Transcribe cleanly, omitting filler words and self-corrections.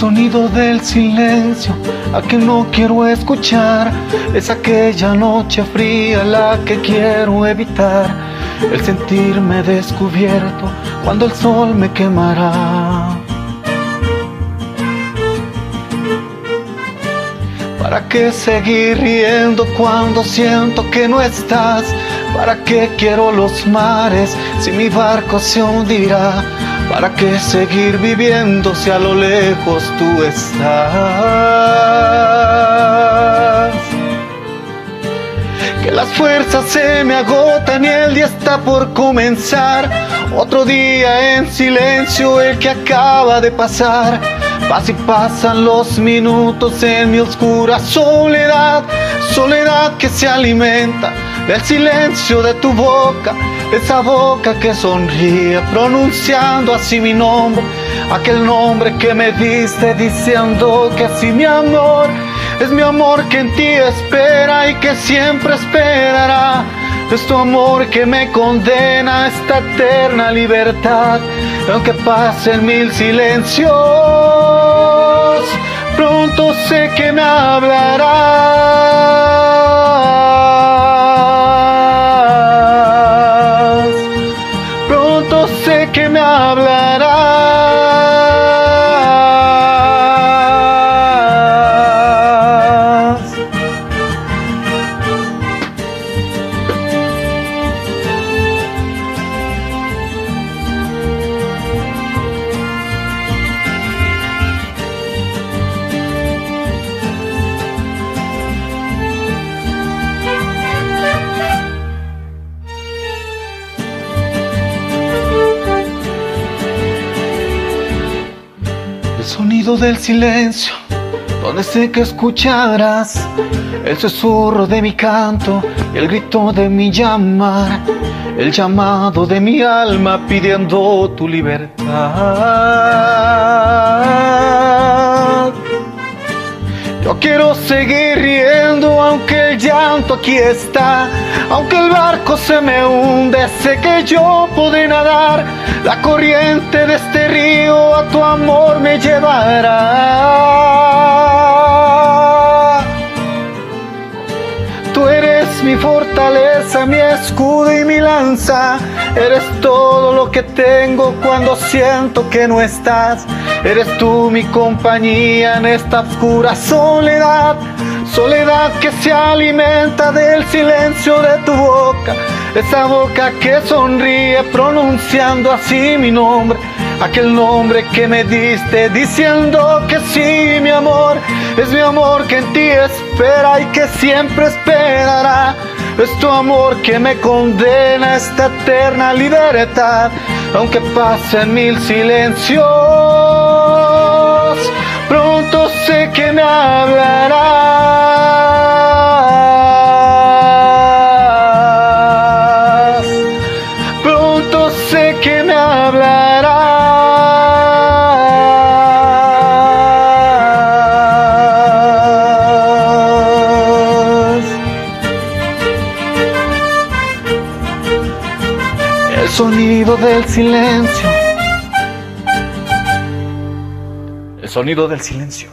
sonido del silencio, a que no quiero escuchar, es aquella noche fría la que quiero evitar, el sentirme descubierto cuando el sol me quemará. ¿Para qué seguir riendo cuando siento que no estás? ¿Para qué quiero los mares si mi barco se hundirá? ¿Para qué seguir viviendo si a lo lejos tú estás? Que las fuerzas se me agotan y el día está por comenzar. Otro día en silencio, el que acaba de pasar. Pasan y pasan los minutos en mi oscura soledad, soledad que se alimenta del silencio de tu boca, esa boca que sonríe pronunciando así mi nombre, aquel nombre que me diste diciendo que sí, mi amor, es mi amor que en ti espera y que siempre esperará. Es tu amor que me condena a esta eterna libertad. Y aunque pasen mil silencios, pronto sé que me hablarás. Pronto sé que me hablarás. El sonido del silencio, donde sé que escucharás el susurro de mi canto y el grito de mi llamar, el llamado de mi alma pidiendo tu libertad. Yo quiero seguir riendo aunque el llanto aquí está, aunque el barco se me hunde, sé que yo podré nadar, la corriente de este río a tu amor me llevará. Tú eres mi fortaleza, mi escudo y mi lanza, eres todo lo que tengo cuando siento que no estás. Eres tú mi compañía en esta oscura soledad, soledad que se alimenta del silencio de tu boca, esa boca que sonríe pronunciando así mi nombre, aquel nombre que me diste diciendo que sí, mi amor, es mi amor que en ti espera y que siempre esperará. Es tu amor que me condena a esta eterna libertad, aunque pasen mil silencios, pronto sé que me hablarás. Pronto sé que me hablarás. El sonido del silencio. El sonido del silencio.